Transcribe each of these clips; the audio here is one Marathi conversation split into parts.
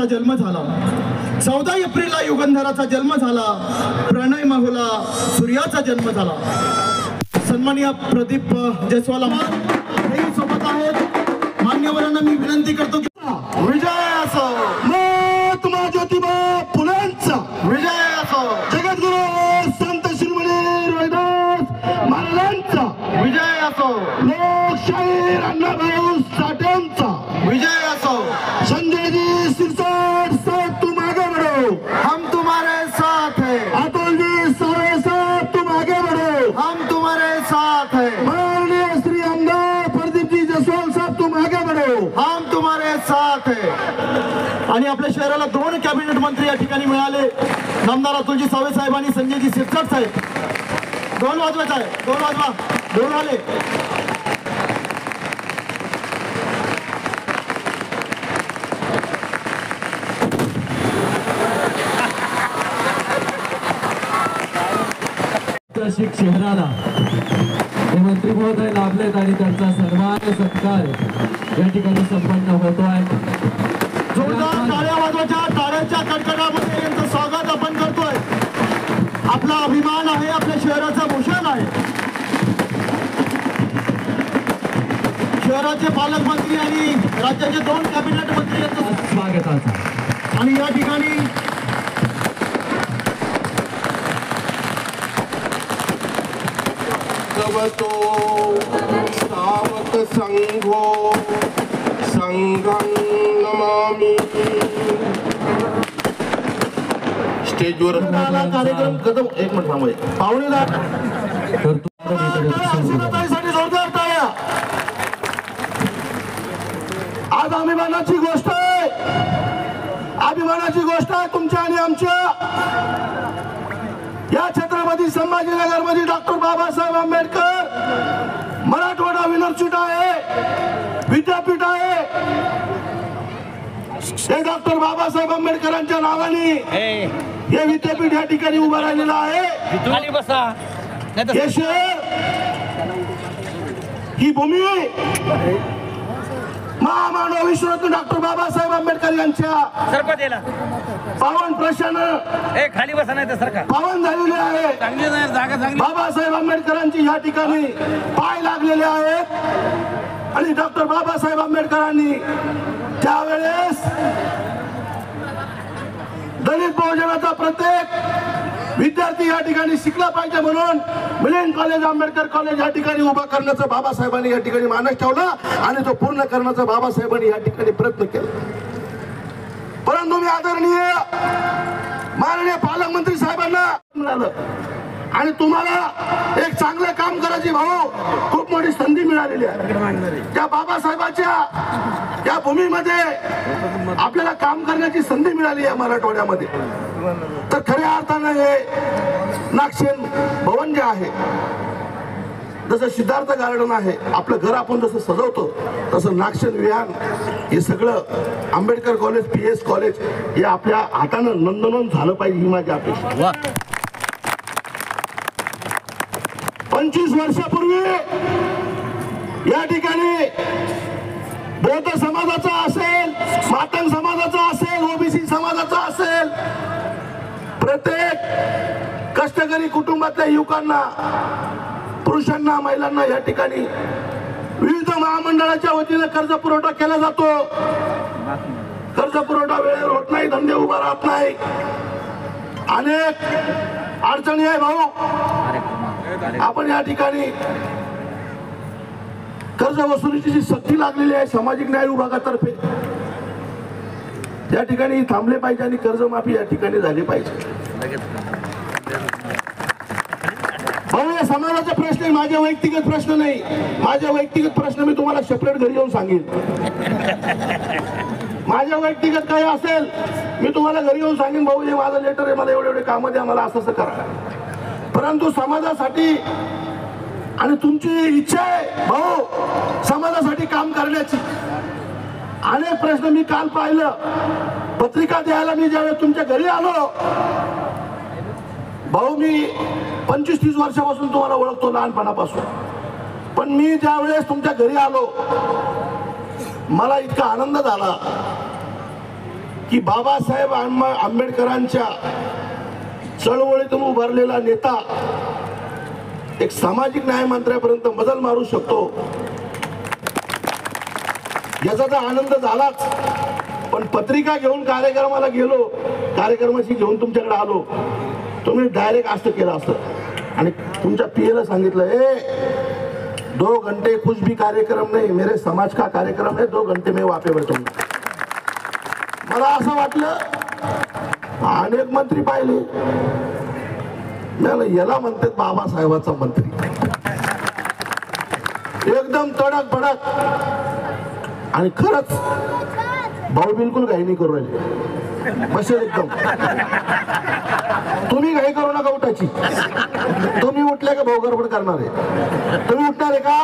बाबाचा जन्म झाला, 14 एप्रिलला युगंधराचा जन्म झाला, प्रणय माहुला सूर्याचा जन्म झाला। सन्माननीय प्रदीप जयस्वाल हेही सोबत आहेत। मान्यवरांना मी विनंती करतो की विजय असो, महात्मा ज्योतिबा फुलेंचा विजय असो, जगद्गुरु संत शिरोमणी रविदास महाराजांचा विजय असो, लोकशाहीर अण्णाभाऊ साठेंचा विजय असो, संजयजी सिरसाट साथ तुम आगे बढ़ो, हम तुम्हारे साथ हैं, अतुल जी सारे साथ तुम आगे बढ़ो, हम तुम्हारे साथ हैं, माननीय श्री आमदार प्रदीप जी जयस्वाल साहब तुम आगे बढ़ो, हम तुम्हारे साथ हैं। आणि आपल्या शहराला 2 कॅबिनेट मंत्री या ठिकाणी मिळाले, नामदार अतुलजी सावे साहेब आणि संजयजी सिरसाट साहेब। 2 वाजवत आहे, 2 वाजवा, 2 आले। शहराला हे मंत्री महोदय लाभलेत आणि त्यांचा सन्मान सत्कार या ठिकाणी संपन्न होतोय। जोरदार टाळ्या वाजवायच्या, टाळ्यांच्या कडकडामध्ये यांचं स्वागत आपण करतोय। आपला अभिमान आहे, आपल्या शहराचा भूषण आहे। शहराचे पालकमंत्री आणि राज्याचे 2 कॅबिनेट मंत्री यांचं स्वागताचा आणि या ठिकाणी सावक संघो संघं नमामि। स्टेजवर कार्यक्रम कदम 1 मिनिट थांबूया। पाहुणेदार जोरदार टाळ्या। आज अभिमानाची गोष्ट आहे, अभिमानाची गोष्ट आहे तुमच्या आणि आमच्या। या छत्रपती संभाजीनगर मध्ये डॉक्टर बाबासाहेब आंबेडकर मराठवाडा युनिव्हर्सिटी आहे, विद्यापीठ आहे। हे डॉक्टर बाबासाहेब आंबेडकरांच्या नावाने हे विद्यापीठ या ठिकाणी उभं राहिलेलं आहे। हे शहर, ही भूमी महामानव विश्वरत्न डॉक्टर बाबासाहेब आंबेडकर यांच्या पावन प्रशानं खाली बसा नाही तर सरकार पावन झालेले आहे। बाबासाहेब आंबेडकरांची या ठिकाणी पाय लागलेले आहेत आणि डॉक्टर बाबासाहेब आंबेडकरांनी त्यावेळेस दलित बहुजनाचा प्रत्येक विद्यार्थी या ठिकाणी शिकला पाहिजे म्हणून मिलिंद कॉलेज, आंबेडकर कॉलेज या ठिकाणी उभा करण्याचा बाबासाहेबांनी या ठिकाणी मानस ठेवला आणि तो पूर्ण करण्याचा बाबासाहेबांनी या ठिकाणी प्रयत्न केला। परंतु मी आदरणीय माननीय पालकमंत्री साहेबांना मिळालं आणि तुम्हाला एक चांगलं काम करायची भाऊ खूप मोठी संधी मिळालेली आहे। त्या बाबासाहेबांच्या या भूमीमध्ये आपल्याला काम करण्याची संधी मिळाली आहे मराठवाड्यामध्ये। तर खऱ्या अर्थानं हे नागसेन भवन जे आहे, जसं सिद्धार्थ गार्डन आहे, आपलं घर आपण जसं सजवतो तसं नागसेन विहान हे सगळं आंबेडकर कॉलेज, PS कॉलेज हे आपल्या हातानं नंदनवन झालं पाहिजे ही माझी अपेक्षा। 25 वर्षापूर्वी या ठिकाणी बौद्ध समाजाचा असेल, मातंग समाजाचा असेल, OBC समाजाचा असेल, प्रत्येक कष्टकरी कुटुंबातल्या युवकांना, पुरुषांना, महिलांना या ठिकाणी विविध महामंडळाच्या वतीने कर्ज पुरवठा केला जातो। कर्ज पुरवठा वेळेवर होत नाही, धंदे उभा राहत नाही, अनेक अडचणी आहे भाऊ। आपण या ठिकाणी कर्ज वसुलीची जी सक्ती लागलेली आहे सामाजिक न्याय विभागातर्फे, या ठिकाणी थांबले पाहिजे आणि कर्जमाफी या ठिकाणी झाली पाहिजे। भाऊ, या समाजाचा प्रश्न माझे वैयक्तिक प्रश्न नाही, माझे वैयक्तिक प्रश्न मी तुम्हाला सेपरेट घरी येऊन सांगेन। माझ्या वैयक्तिक काय असेल मी तुम्हाला घरी येऊन सांगेन, भाऊ हे माझं लेटर आहे, मला एवढे एवढे काम द्या, मला असं करा। परंतु समाजासाठी आणि तुमची इच्छा आहे भाऊ समाजासाठी काम करण्याची। अनेक प्रश्न मी काल पाहिलं, पत्रिका द्यायला मी ज्यावेळेस तुमच्या घरी आलो भाऊ, मी 25-30 वर्षापासून तुम्हाला ओळखतो लहानपणापासून, पण मी ज्यावेळेस तुमच्या घरी आलो मला इतका आनंद झाला की बाबासाहेब आंबेडकरांच्या चळवळीतून उभारलेला नेता एक सामाजिक न्याय मंत्र्यापर्यंत बदल मारू शकतो याचा तर आनंद झालाच. पण पत्रिका घेऊन कार्यक्रमाला गेलो, कार्यक्रमाची घेऊन तुमच्याकडे आलो, तुम्ही डायरेक्ट असं केलं असतं आणि तुमच्या पीएला सांगितलं, 2 घंटे कुछ भी कार्यक्रम नहीं, मेरे समाज का कार्यक्रम है, 2 घंटे में वापे बैठूंगा. मला असं वाटलं, अनेक मंत्री पाहिले, मला याला म्हणतात बाबासाहेबाचा मंत्री, एकदम तडक भडक. आणि खरंच भाऊ बिलकुल घाई नाही करू राहिले, बसेल एकदम. तुम्ही घाई करू नका उठायची. तुम्ही उठले का भाऊ गडबड करणार आहे? तुम्ही उठणार आहे का?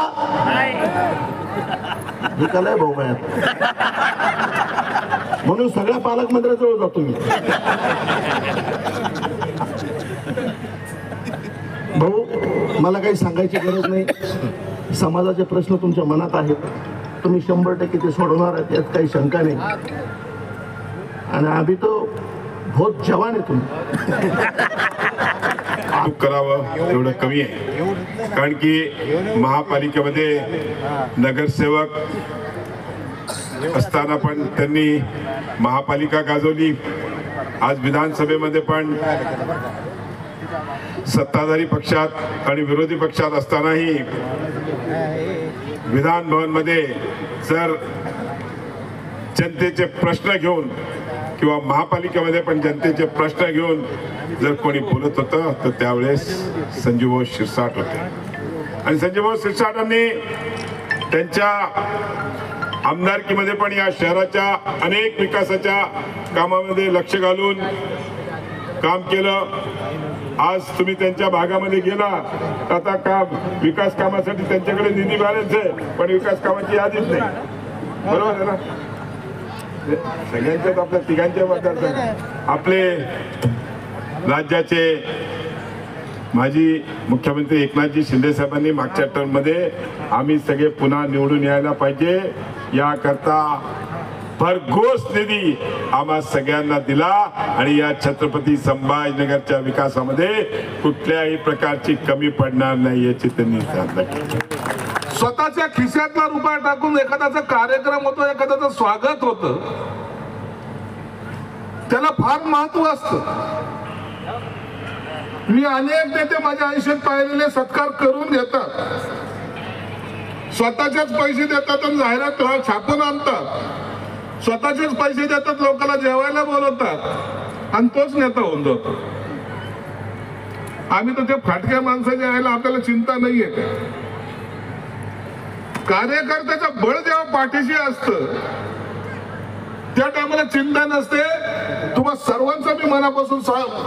निकालाय भाऊ मॅम, म्हणून सगळ्या पालकमंत्र्याजवळ जातो मी. भाऊ मला काही सांगायची गरज नाही. समाजाचे प्रश्न तुमच्या मनात आहेत, तुम्ही 100% ते सोडवणार आहेत यात काही शंका नाही. आणि आम्ही तो बहुत जवान आहे तुम्ही. करावं एवढं कमी आहे, कारण की महापालिकेमध्ये नगरसेवक असताना पण त्यांनी महापालिका गाजवली. आज विधानसभेमध्ये पण सत्ताधारी पक्षात आणि विरोधी पक्षात असतानाही विधान भवन मध्ये जर जनतेचे प्रश्न घेऊन किंवा महापालिकेमध्ये पण जनतेचे प्रश्न घेऊन जर कोणी बोलत होतं तर त्यावेळेस संजीवभाऊ शिरसाट होते. आणि संजीवभाऊ शिरसाटांनी त्यांच्या आमदारकीमध्ये पण या शहराच्या अनेक विकासाच्या कामामध्ये लक्ष घालून काम केलं. आज तुम्ही त्यांच्या भागामध्ये गेला, आता काम विकास कामासाठी त्यांच्याकडे निधी बॅलन्स आहे, पण विकास कामाची यादीच नाही. बरोबर आहे ना? सगळ्यांच्याच आपल्या तिघांच्या मतदारसंघ. आपले राज्याचे माजी मुख्यमंत्री एकनाथजी शिंदे साहेबांनी मागच्या टर्ममध्ये आम्ही सगळे पुन्हा निवडून यायला पाहिजे याकरता भरघोस निधी आम्हा सगळ्यांना दिला. आणि या छत्रपती संभाजीनगरच्या विकासामध्ये कुठल्याही प्रकारची कमी पडणार नाही याची त्यांनी सांगितलं. स्वतःच्या खिशातला रुपया टाकून एखाद्याचा कार्यक्रम होतो, एखाद्याचं स्वागत होतं, त्याला फार महत्व असतं. मी अनेक नेते माझ्या आयुष्यात पाहिलेले सत्कार करून घेतात, स्वतःचेच पैसे देतात आणि जाहिरात छापून आणतात, स्वतःचेच पैसे देतात, लोकांना जेवायला बोलवतात आणि तोच नेता होऊन जातो. आम्ही तर त्या फाटक्या माणसाच्या यायला आपल्याला चिंता नाहीये का? कार्यकर्त्याचं बळ जेव्हा पाठीशी असतं त्या टायमाला चिंता नसते. तुम्हा सर्वांचं मी मनापासून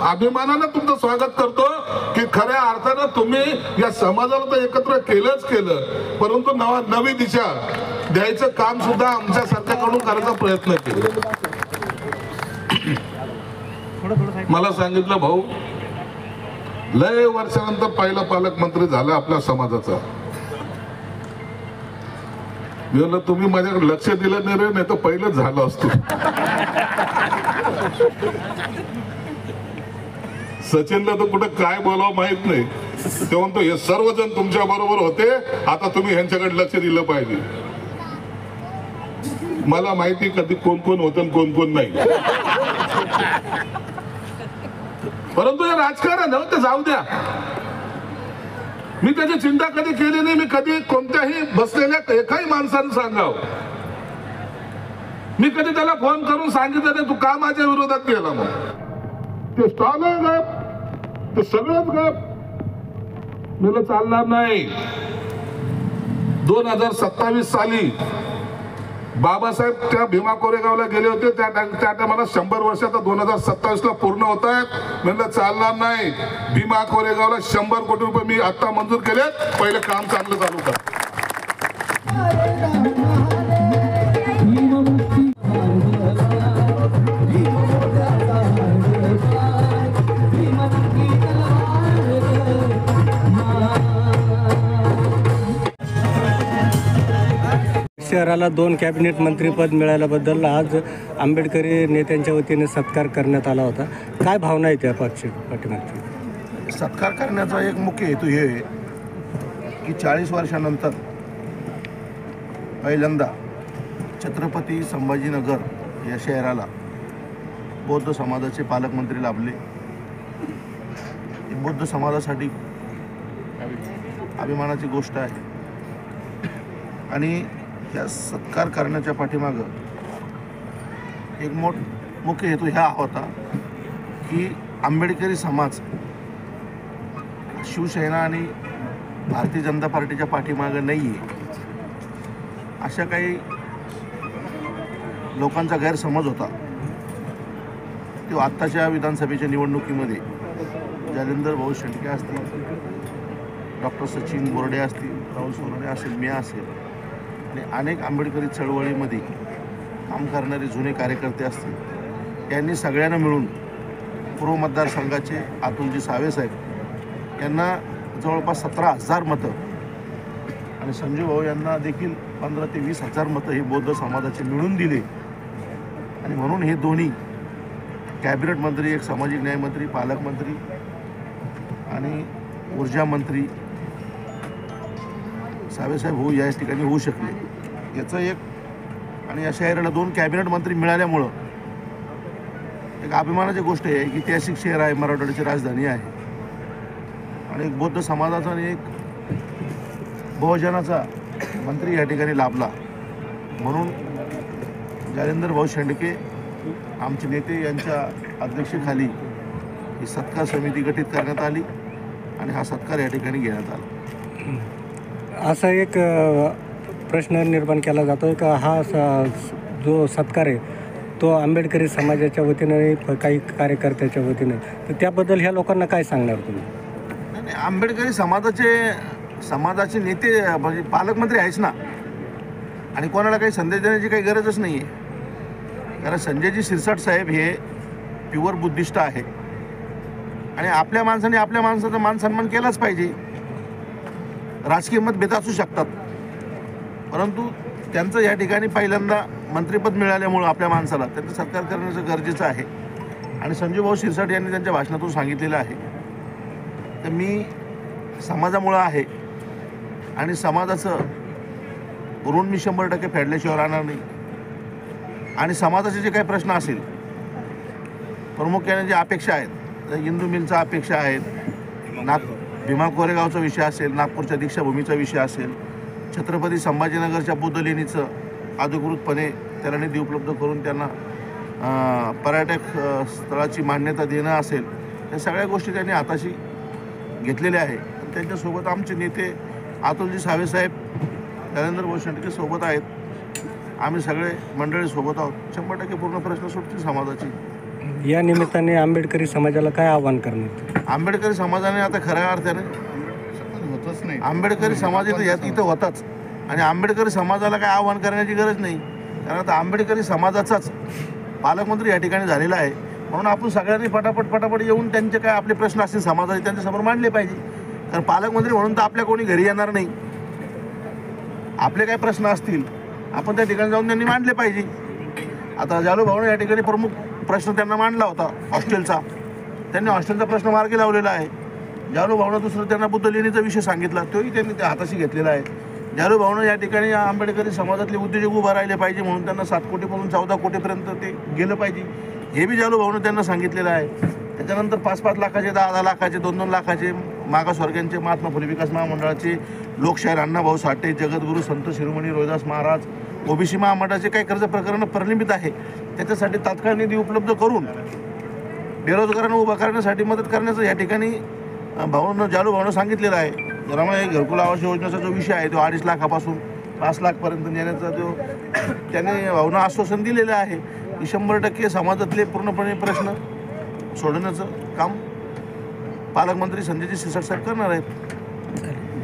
अभिमानानं तुमचं स्वागत करतो की खऱ्या अर्थानं तुम्ही या समाजाला तर एकत्र केलंच केलं, परंतु नवी दिशा द्यायचं काम सुद्धा आमच्या सरकारकडून करायचा प्रयत्न केला. मला सांगितलं भाऊ लय वर्षानंतर पहिला पालकमंत्री झाला आपल्या समाजाचा. मी तुम्ही माझ्याकडे लक्ष दिलं नाही रे, नाही तर पहिलंच झालं असतो. सचिनला तर कुठं काय बोलावं माहित नाही, ते म्हणतो हे सर्वजण तुमच्या बरोबर होते, आता तुम्ही ह्यांच्याकडे लक्ष दिलं पाहिजे. मला माहिती कधी कोण कोण होतं आणि कोण कोण नाही, परंतु हे राजकारण ते जाऊ द्या. मी त्याची चिंता कधी केली नाही. मी कधी कोणत्याही बसलेल्या एकाही माणसाने सांगावं, मी कधी त्याला फोन करून सांगितलं नाही तू का माझ्या विरोधात गेला. मग ते स्टॉल गप, ते सगळंच गप. मला चालणार नाही. 2027 साली बाबासाहेब त्या भीमा कोरेगावला गेले होते, त्या टायमाला 100 वर्ष आता 2027 ला पूर्ण होत आहेत. म्हणलं चालणार नाही. भीमा कोरेगावला 100 कोटी रुपये मी आता मंजूर केलेत, पहिले काम चांगलं चालू कर. शहराला 2 कॅबिनेट मंत्रीपद मिळाल्याबद्दल आज आंबेडकरी नेत्यांच्या वतीने सत्कार करण्यात आला होता. काय भावना आहे त्या पाठीमागची? सत्कार करण्याचा एक मुख्य हेतू हे आहे की 40 वर्षानंतर पहिल्यांदा छत्रपती संभाजीनगर या शहराला बौद्ध समाजाचे पालकमंत्री लाभले. ही बौद्ध समाजासाठी अभिमानाची गोष्ट आहे आणि या सत्कार करण्याच्या पाठीमागं एक मुख्य हेतू ह्या होता की आंबेडकरी समाज शिवसेना आणि भारतीय जनता पार्टीच्या पाठीमागं नाही आहे अशा काही लोकांचा गैरसमज होता. तो आत्ताच्या विधानसभेच्या निवडणुकीमध्ये जालिंदर भाऊ शेंडके असतील, डॉक्टर सचिन बोर्डे असतील, राहुल सोनवणे असेल, मी असेल आणि अनेक आंबेडकरी चळवळीमध्ये काम करणारे जुने कार्यकर्ते असतील, यांनी सगळ्यांना मिळून पूर्व मतदारसंघाचे अतुलजी सावेसाहेब यांना जवळपास 17,000 मतं आणि संजू भाऊ यांना देखील 15,000 ते 20,000 मतं हे बौद्ध समाजाचे मिळून दिले आणि म्हणून हे दोन्ही कॅबिनेट मंत्री, एक सामाजिक न्याय मंत्री, पालकमंत्री आणि ऊर्जा मंत्री सावेसाहेब भाऊ या ठिकाणी होऊ शकले. याचं एक आणि या शहराला 2 कॅबिनेट मंत्री मिळाल्यामुळं एक अभिमानाची गोष्ट आहे की ऐतिहासिक शहर आहे, मराठवाड्याची राजधानी आहे आणि एक बौद्ध समाजाचा आणि एक बहुजनाचा मंत्री या ठिकाणी लाभला. म्हणून जालिंदर भाऊ शेंडके आमचे नेते यांच्या अध्यक्षतेखाली ही सत्कार समिती गठीत करण्यात आली आणि हा सत्कार या ठिकाणी घेण्यात आला. असा एक प्रश्न निर्माण केला जातो का हा जो सत्कार आहे तो आंबेडकरी समाजाच्या वतीने काही कार्यकर्त्याच्या वतीने, तर त्याबद्दल ह्या लोकांना काय सांगणार तुम्ही? नाही, आंबेडकरी समाजाचे नेते म्हणजे पालकमंत्री आहेच ना आणि कोणाला काही संदेश देण्याची काही गरजच नाही आहे. कारण संजयजी शिरसाट साहेब हे प्युअर बुद्धिस्ट आहे आणि आपल्या माणसाने आपल्या माणसाचा मान सन्मान केलाच पाहिजे. राजकीय मतभेद असू शकतात परंतु त्यांचं या ठिकाणी पहिल्यांदा मंत्रिपद मिळाल्यामुळं आपल्या माणसाला त्यांचं सत्कार करण्याचं गरजेचं आहे. आणि संजय भाऊ शिरसाट यांनी त्यांच्या भाषणातून सांगितलेलं आहे तर मी समाजामुळं आहे आणि समाजाचं ऋण मी 100% फेडल्याशिवाय राहणार नाही आणि समाजाचे जे काही प्रश्न असेल प्रामुख्याने जे अपेक्षा आहेत, हिंदू मिलचा अपेक्षा आहेत, भीमा कोरेगावचा विषय असेल, नागपूरच्या दीक्षाभूमीचा विषय असेल, छत्रपती संभाजीनगरच्या बुद्ध लेणीचं अधिकृतपणे त्याला निधी उपलब्ध करून त्यांना पर्यटक स्थळाची मान्यता देणं असेल, या सगळ्या गोष्टी त्यांनी हाताशी घेतलेल्या आहे. त्यांच्यासोबत आमचे नेते अतुलजी सावेसाहेब, जालिंदर भाऊ शेंडके सोबत आहेत. आम्ही सगळे मंडळी सोबत आहोत. 100% पूर्ण प्रश्न सुटतील समाजाची. या निमित्ताने आंबेडकरी समाजाला काय आव्हान करणार? आंबेडकरी समाजाने आता खऱ्या अर्थाने होतच नाही. आंबेडकरी समाज इथं होताच आणि आंबेडकरी समाजाला काय आव्हान करण्याची गरज नाही कारण आता आंबेडकरी समाजाचाच पालकमंत्री या ठिकाणी झालेला आहे. म्हणून आपण सगळ्यांनी पटापट येऊन त्यांचे काय आपले प्रश्न असतील समाजाचे त्यांच्यासमोर मांडले पाहिजे. कारण पालकमंत्री म्हणून तर आपल्या कोणी घरी येणार नाही. आपले काय प्रश्न असतील आपण त्या ठिकाणी जाऊन त्यांनी मांडले पाहिजे. आता जालू भाऊने या ठिकाणी प्रमुख प्रश्न त्यांना मांडला होता हॉस्टेलचा. त्यांनी हॉस्टेलचा प्रश्न मार्गी लावलेला आहे. जालू भाऊनं दुसरं त्यांना बुद्ध लेणीचा विषय सांगितला, तोही त्यांनी त्या हाताशी घेतलेला आहे. जालू भाऊनं या ठिकाणी आंबेडकरी समाजातले उद्योजक उभा राहिले पाहिजे म्हणून त्यांना 7 कोटीपासून 14 कोटीपर्यंत ते गेलं पाहिजे हे बी जालू भाऊनं त्यांना सांगितलेलं आहे. त्याच्यानंतर 5-5 लाखाचे, 10-10 लाखाचे, 2-2 लाखाचे मागासवर्गीयांचे महात्मा फुले विकास महामंडळाचे, लोकशाहीर अण्णाभाऊ साठे, जगद्गुरू संत शिरोमणी रोहिदास महाराज, ओबीसी महामंडळाचे काही कर्ज प्रकरणं प्रलंबित आहे त्याच्यासाठी तात्काळ निधी उपलब्ध करून बेरोजगारांना उभा करण्यासाठी मदत करण्याचं या ठिकाणी जालू भाऊनं सांगितलेलं आहे. रमाई घरकुल आवास योजनेचा जो विषय आहे तो 2.5 लाखापासून 5 लाखपर्यंत नेण्याचा तो त्याने भाऊनं आश्वासन दिलेलं आहे की 100% समाजातले पूर्णपणे प्रश्न सोडवण्याचं काम पालकमंत्री संजयजी शिरसाट साहेब करणार आहेत.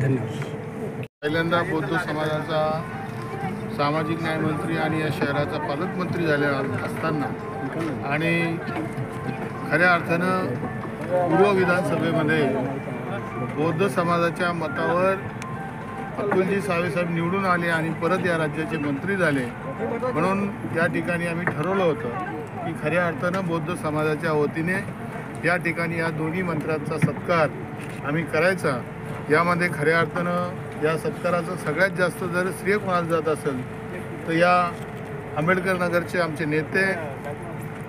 धन्यवाद. पहिल्यांदा बौद्ध समाजाचा सामाजिक न्याय मंत्री आणि या शहराचा पालकमंत्री झाले असताना आणि खऱ्या अर्थानं पूर्व विधानसभेमध्ये बौद्ध समाजाच्या मतावर अतुलजी सावे साहेब निवडून आले आणि परत या राज्याचे मंत्री झाले, म्हणून या ठिकाणी आम्ही ठरवलं होतं की खऱ्या अर्थानं बौद्ध समाजाच्या वतीने या ठिकाणी या दोन्ही मंत्र्यांचा सत्कार आम्ही करायचा. यामध्ये खऱ्या अर्थानं या सत्काराचं सगळ्यात जास्त जर श्रेय कोणाला जात असेल तर या आंबेडकर नगरचे आमचे नेते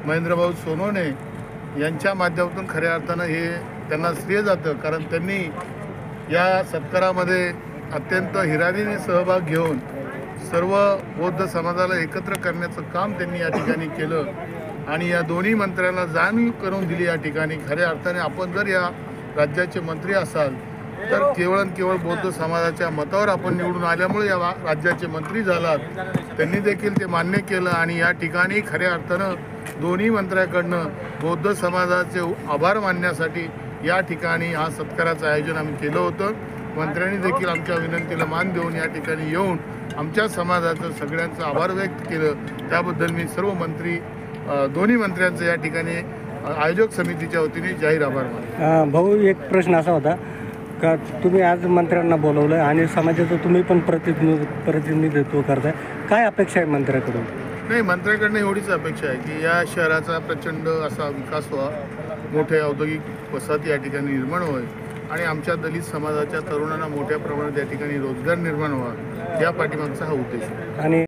महेंद्रभाऊ सोनवणे यांच्या माध्यमातून खऱ्या अर्थानं हे त्यांना श्रेय जातं, कारण त्यांनी या सत्कारामध्ये अत्यंत हिरारीने सहभाग घेऊन सर्व बौद्ध समाजाला एकत्र करण्याचं काम त्यांनी या ठिकाणी केलं आणि या दोन्ही मंत्र्यांना जाणीव करून दिली. या ठिकाणी खऱ्या अर्थाने आपण जर या राज्याचे मंत्री असाल तर केवळ बौद्ध समाजाच्या मतावर आपण निवडून आल्यामुळे या राज्याचे मंत्री झालात. त्यांनी देखील ते मान्य केलं आणि या ठिकाणी खऱ्या अर्थानं दोन्ही मंत्र्याकडनं बौद्ध समाजाचे आभार मानण्यासाठी या ठिकाणी हा सत्काराचं आयोजन आम्ही केलं होतं. मंत्र्यांनी देखील आमच्या विनंतीला मान देऊन या ठिकाणी येऊन आमच्या समाजाचं सगळ्यांचं आभार व्यक्त केलं. त्याबद्दल मी सर्व मंत्री दोन्ही मंत्र्यांचं या ठिकाणी आयोजक समितीच्या वतीने जाहीर आभार मानतो. भाऊ, एक प्रश्न असा होता का तुम्ही आज मंत्र्यांना बोलवलं आणि समाजाचं तुम्ही पण प्रतिनिधित्व करताय, काय अपेक्षा आहे मंत्र्याकडून? नाही, मंत्र्याकडनं एवढीच अपेक्षा आहे की या शहराचा प्रचंड असा विकास व्हावा, मोठे औद्योगिक वसाहती या ठिकाणी निर्माण व्हावे आणि आमच्या दलित समाजाच्या तरुणांना मोठ्या प्रमाणात या ठिकाणी रोजगार निर्माण व्हावा, या पाठीमागचा हा उद्देश आहे. आणि